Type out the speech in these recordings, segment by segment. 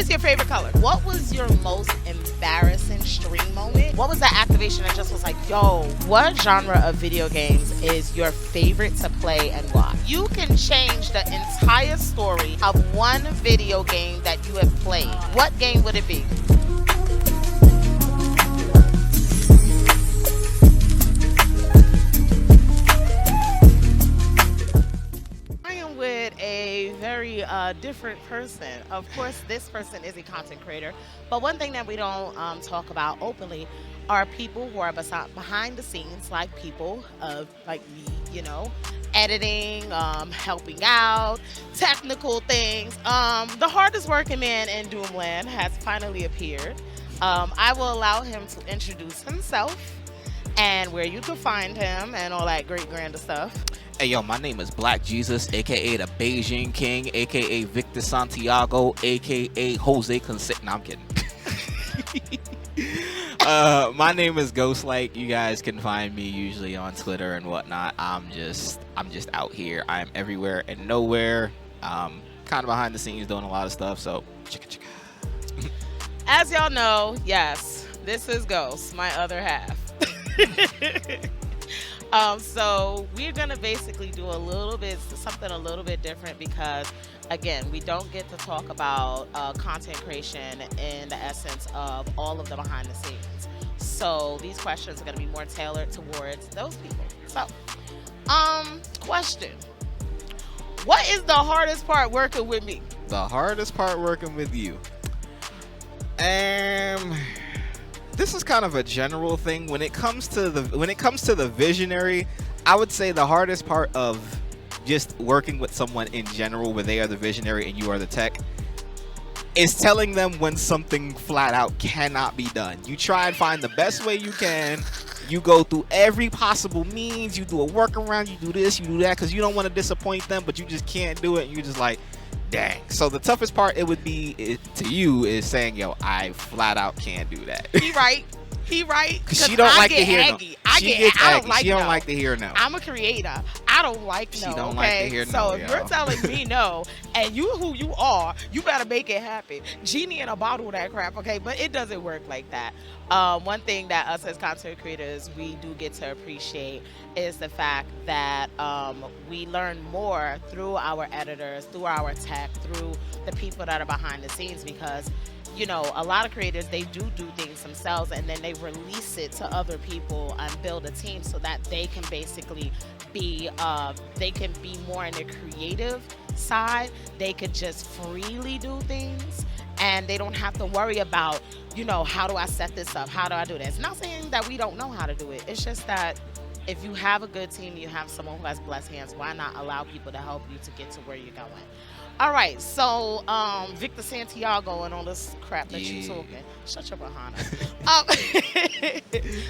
is your favorite color? What was your most embarrassing stream moment? What was that activation that just was like, yo, what genre of video games is your favorite to play and why? You can change the entire story of one video game that you have played. What game would it be? I am with a very different person. Of course, this person is a content creator, but one thing that we don't talk about openly are people who are behind the scenes, like people like me, editing, helping out, technical things. The hardest working man in Doomland has finally appeared. I will allow him to introduce himself and where you can find him and all that great grand stuff. Hey yo, my name is Black Jesus, aka the Beijing King, aka Victor Santiago, aka Jose Conce. No, I'm kidding. My name is Ghostlyk. You guys can find me usually on Twitter and whatnot. I'm just out here. I am everywhere and nowhere. Kind of behind the scenes doing a lot of stuff. So chicka chicka. As y'all know, yes, this is Ghost, my other half. So we're gonna basically do something a little bit different because, again, we don't get to talk about content creation in the essence of all of the behind the scenes. So these questions are gonna be more tailored towards those people. So, question: what is the hardest part working with me? The hardest part working with you. This is kind of a general thing. When it comes to the visionary, I would say the hardest part of just working with someone in general, where they are the visionary and you are the tech, is telling them when something flat out cannot be done. You try and find the best way you can. You go through every possible means. You do a workaround. You do this. You do that because you don't want to disappoint them, but you just can't do it. You're just like, dang. So the toughest part to you is saying, yo, I flat out can't do that. He right. Because she don't like to hear no. She don't like to hear no. I'm a creator. I don't like no. She don't okay? like to hear no. So if you're telling me no, and you who you are, you better make it happen. Genie in a bottle, that crap, okay? But it doesn't work like that. One thing that us as content creators, we do get to appreciate is the fact that we learn more through our editors, through our tech, through the people that are behind the scenes, because a lot of creators, they do things themselves and then they release it to other people and build a team so that they can basically be more in the creative side. They could just freely do things and they don't have to worry about, how do I set this up? How do I do this? Not saying that we don't know how to do it. It's just that if you have a good team, you have someone who has blessed hands, why not allow people to help you to get to where you're going? All right, so Victor Santiago and all this crap that you talking. Shut your behind.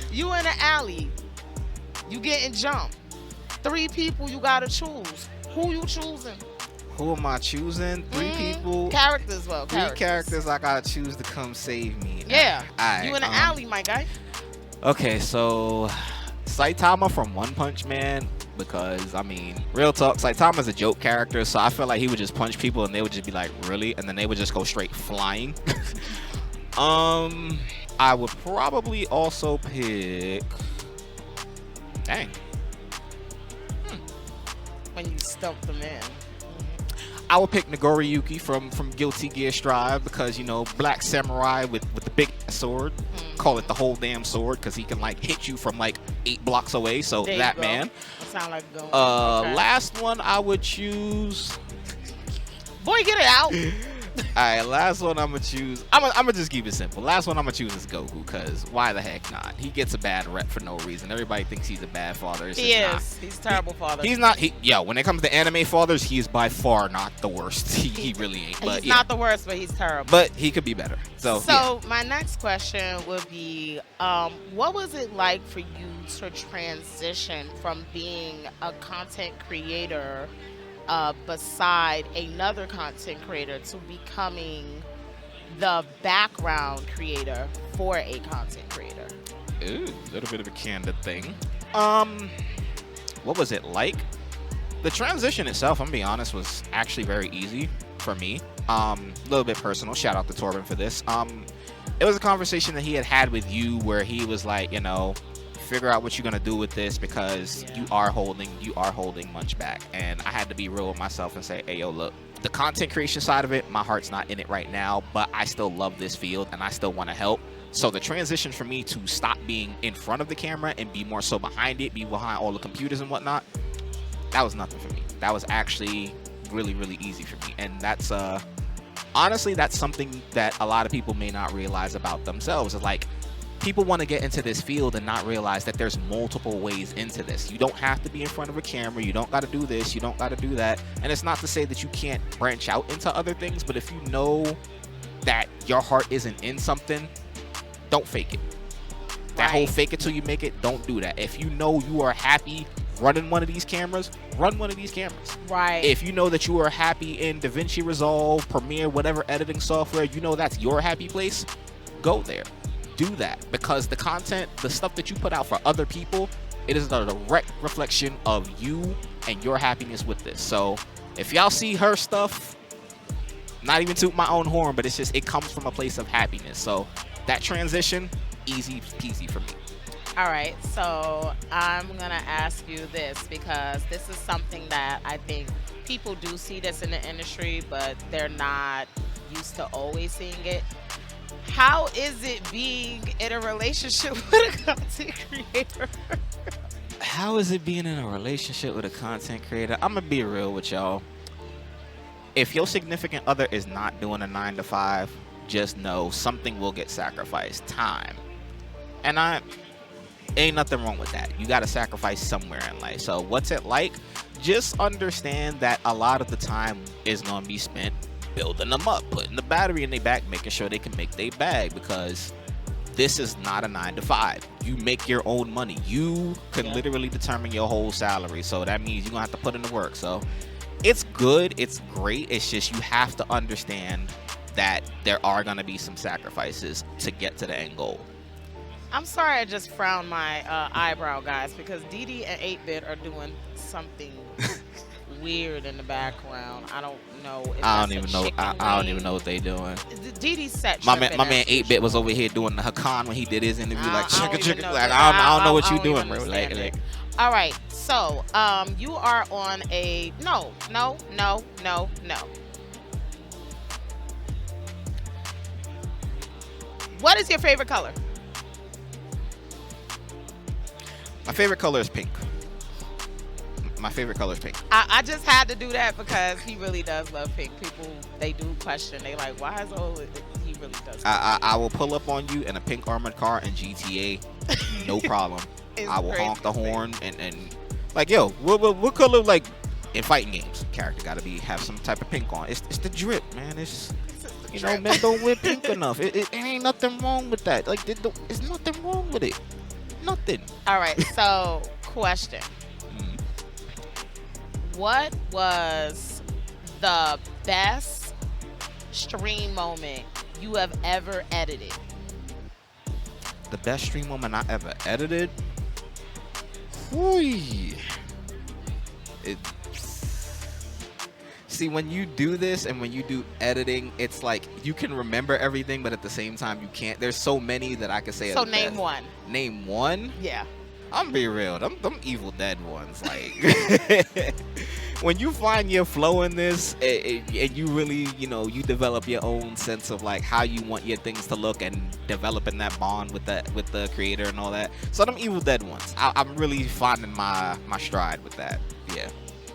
You in the alley, you getting jumped. 3 people you gotta choose. Who you choosing? Who am I choosing? 3 people. Characters, 3 characters I gotta choose to come save me. Yeah. Right, you in the alley, my guy. Okay, so Saitama from One Punch Man. Because, real talk, Saitama's a joke character, so I feel like he would just punch people and they would just be like, really? And then they would just go straight flying. I would probably also pick... Dang. When you stump them in. I would pick Nagoriyuki from Guilty Gear Strive because, black samurai with the big sword. Call it the whole damn sword because he can hit you from 8 blocks away. So that man. Sound like going. Okay. Last one I would choose. Boy, get it out. Alright, last one I'm gonna choose. I'm gonna just keep it simple. Last one I'm gonna choose is Goku, because why the heck not? He gets a bad rep for no reason. Everybody thinks he's a bad father. He is. He's a terrible father. He's not. When it comes to anime fathers, he is by far not the worst. He really ain't. But he's not the worst, but he's terrible. But he could be better. So my next question would be, what was it like for you to transition from being a content creator beside another content creator to becoming the background creator for a content creator? Ooh, a little bit of a candid thing. What was it like? The transition itself, I'm gonna be honest, was actually very easy. for me. A little bit personal. Shout out to Torben for this. It was a conversation that he had with you where he was like, figure out what you're gonna do with this because Yeah. you are holding much back. And I had to be real with myself and say, hey, yo, look, the content creation side of it, my heart's not in it right now, but I still love this field and I still want to help. So the transition for me to stop being in front of the camera and be more so behind it, be behind all the computers and whatnot, that was nothing for me. That was actually really, really easy for me. And that's honestly, that's something that a lot of people may not realize about themselves. It's like people want to get into this field and not realize that there's multiple ways into this. You don't have to be in front of a camera. You don't got to do this. You don't got to do that. And it's not to say that you can't branch out into other things, but if you know that your heart isn't in something, don't fake it. That whole fake it till you make it, don't do that. If you know you are happy running one of these cameras, run one of these cameras. Right. If you know that you are happy in DaVinci Resolve, Premiere, whatever editing software, you know that's your happy place, go there. Do that. Because the content, the stuff that you put out for other people, it is a direct reflection of you and your happiness with this. So if y'all see her stuff, not even toot my own horn, but it's just, it comes from a place of happiness. So that transition, easy peasy for me. All right, so I'm gonna ask you this because this is something that I think people do see this in the industry, but they're not used to always seeing it. How is it being in a relationship with a content creator? How is it being in a relationship with a content creator? I'm gonna be real with y'all. If your significant other is not doing a 9 to 5, just know something will get sacrificed. Time. And ain't nothing wrong with that. You got to sacrifice somewhere in life. So what's it like? Just understand that a lot of the time is going to be spent building them up, putting the battery in their back, making sure they can make their bag, because this is not a 9 to 5. You make your own money. You can literally determine your whole salary. So that means you're going to have to put in the work. So it's good. It's great. It's just you have to understand that there are going to be some sacrifices to get to the end goal. I'm sorry I just frowned my eyebrow, guys, because Dee Dee and 8-Bit are doing something weird in the background. I don't know. If I that's don't a even know. chicken I don't wing. even know what they doing. Dee Dee set My tripping man as 8-Bit usual. was over here doing the Hakan when he did his interview, like I don't chicka even chicka. know Like that. I don't know what you I doing, don't bro. even Like, understand it. All right, so you are on a no. What is your favorite color? my favorite color is pink. My favorite color is pink. I just had to do that because he really does love pink. People, they do question. They like, why is he really does. I will pull up on you in a pink armored car in GTA, no problem. It's I will crazy honk the to see. horn and like, yo, what color, like in fighting games? Character gotta have some type of pink on. It's the drip, man. It's men don't wear pink enough. It ain't nothing wrong with that. Like there's nothing wrong with it. Nothing. All right, so question. Mm. What was the best stream moment you have ever edited? The best stream moment I ever edited. Whee. See, when you do this and when you do editing, it's like you can remember everything, but at the same time you can't. There's so many that I could say. So are the name best. one. Name one. Yeah. I'm be real. Them Evil Dead ones. Like when you find your flow in this, and you really, you develop your own sense of like how you want your things to look and developing that bond with the creator and all that. So them Evil Dead ones, I'm really finding my stride with that. Yeah,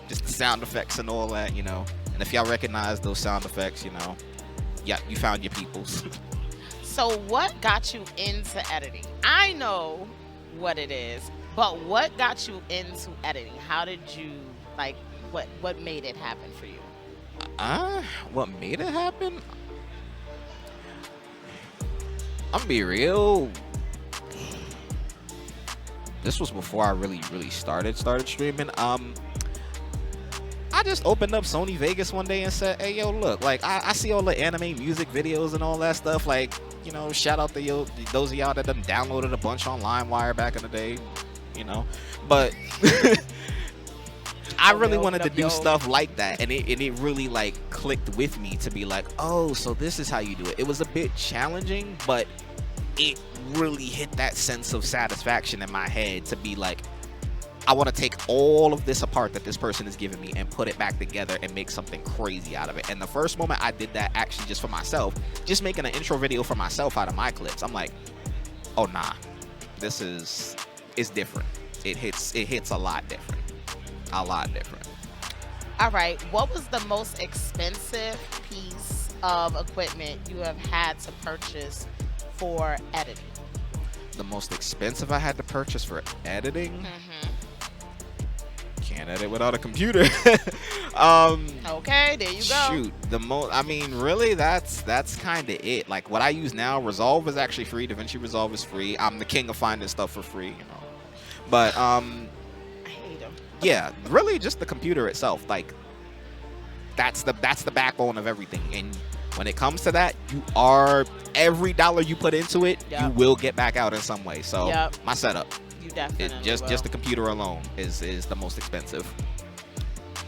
just the sound effects and all that, And if y'all recognize those sound effects, yeah, you found your peoples. So what got you into editing? I know what it is, but what got you into editing? How did you what made it happen for you? What made it happen? I'm be real. This was before I really started streaming. I just opened up Sony Vegas one day and said, hey, yo, look, like, I see all the anime music videos and all that stuff. Like, shout out to those of y'all that done downloaded a bunch on LimeWire back in the day, But I Over really there, wanted open to up do your. stuff like that, and it really like clicked with me to be like, oh, so this is how you do it. It was a bit challenging, but it really hit that sense of satisfaction in my head to be like, I want to take all of this apart that this person is giving me and put it back together and make something crazy out of it. And the first moment I did that, actually just for myself, just making an intro video for myself out of my clips, I'm like, oh nah, this is it's different. It hits a lot different. A lot different. All right. What was the most expensive piece of equipment you have had to purchase for editing? The most expensive I had to purchase for editing? Hmm. Can't edit without a computer. um Okay, there you go. Shoot, I mean, really, that's kind of it. Like what I use now, Resolve is actually free. DaVinci Resolve is free. I'm the king of finding stuff for free, But I hate them. yeah, really, just the computer itself. Like that's the backbone of everything. And when it comes to that, every dollar you put into it, you Yep. will get back out in some way. So Yep. my setup, You definitely just will. the computer alone is the most expensive.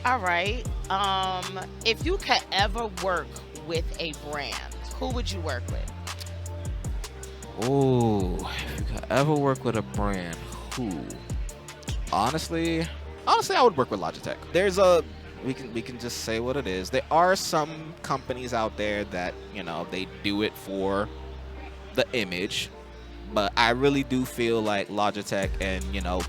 All right. If you could ever work with a brand, who would you work with? Oh, if you could ever work with a brand, who? Honestly, I would work with Logitech. We can just say what it is. There are some companies out there that they do it for the image, but I really do feel like Logitech, and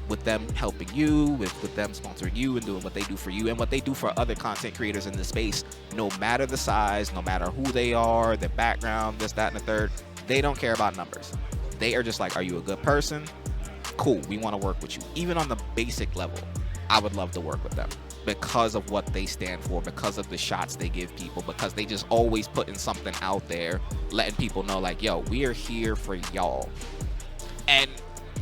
with them helping you, with them sponsoring you and doing what they do for you and what they do for other content creators in the space, no matter the size, no matter who they are, their background, this, that, and the third, they don't care about numbers. They are just like, are you a good person? Cool, we want to work with you. Even on the basic level, I would love to work with them because of what they stand for, because of the shots they give people, because they just always putting something out there, letting people know like, yo, we are here for y'all. And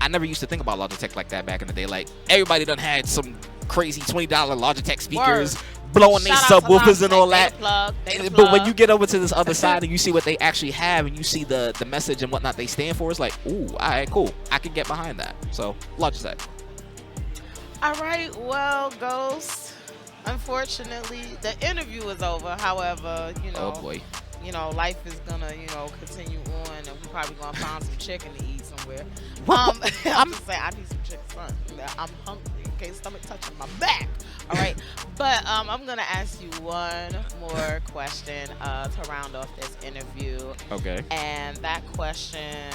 I never used to think about Logitech like that back in the day. Like, everybody done had some crazy $20 Logitech speakers blowing their Shout out to subwoofers and Logitech. all They that. the plug. They the But when you plug. get over to this other side and you see what they actually have and you see the message and whatnot they stand for, it's like, ooh, all right, cool. I can get behind that. So, Logitech. All right. Well, Ghost. Unfortunately, the interview is over. However, Oh boy. life is gonna, continue on, and we're probably gonna find some chicken to eat somewhere. What- I'm just saying, I need some chicken. Son. I'm hungry. Okay, stomach touching my back. All right, but I'm gonna ask you one more question to round off this interview, Okay. and that question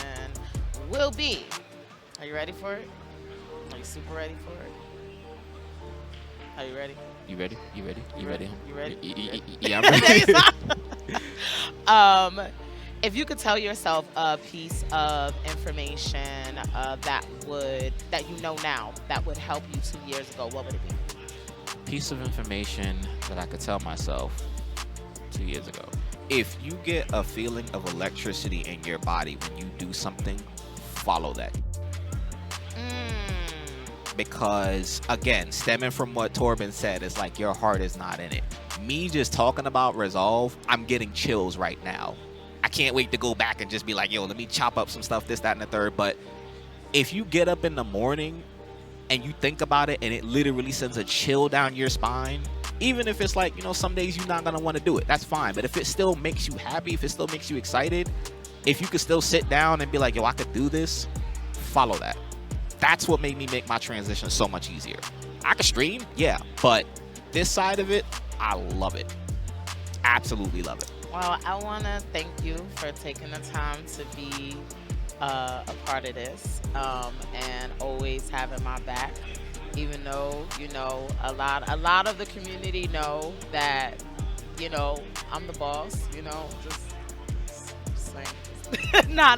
will be: Are you ready for it? Are you super ready for it? Are you ready? You ready? You ready? You ready? You ready? Yeah, I'm ready. If you could tell yourself a piece of information that you know now that would help you 2 years ago, what would it be? Piece of information that I could tell myself 2 years ago. If you get a feeling of electricity in your body when you do something, follow that. Because again, stemming from what Torben said, it's like your heart is not in it. Me just talking about Resolve, I'm getting chills right now. I can't wait to go back and just be like, yo, let me chop up some stuff, this, that, and the third. But if you get up in the morning and you think about it and it literally sends a chill down your spine, even if it's like, some days you're not gonna want to do it, that's fine. But if it still makes you happy, if it still makes you excited, if you could still sit down and be like, yo, I could do this, follow that. That's what made me make my transition so much easier. I could stream, yeah, but this side of it, I love it. Absolutely love it. Well, I want to thank you for taking the time to be a part of this, and always having my back. Even though a lot of the community know that I'm the boss. Just saying. Nah.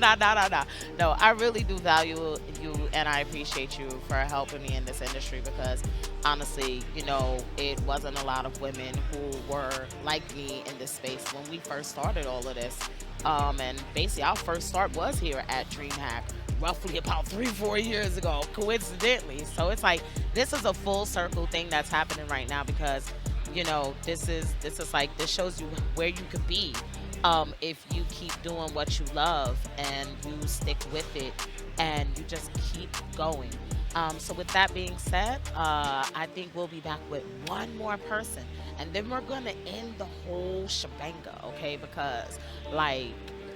No, I really do value you, and I appreciate you for helping me in this industry, because honestly, it wasn't a lot of women who were like me in this space when we first started all of this. And basically our first start was here at DreamHack, roughly about 3-4 years ago, coincidentally. So it's like, this is a full circle thing that's happening right now, because this shows you where you could be if you keep doing what you love and you stick with it and you just keep going. So with that being said, I think we'll be back with one more person, and then we're gonna end the whole shebanga, okay? Because like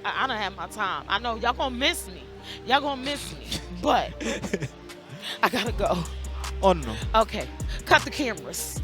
I don't have my time. I know y'all gonna miss me. Y'all gonna miss me, but I gotta go. Oh no. Okay, cut the cameras.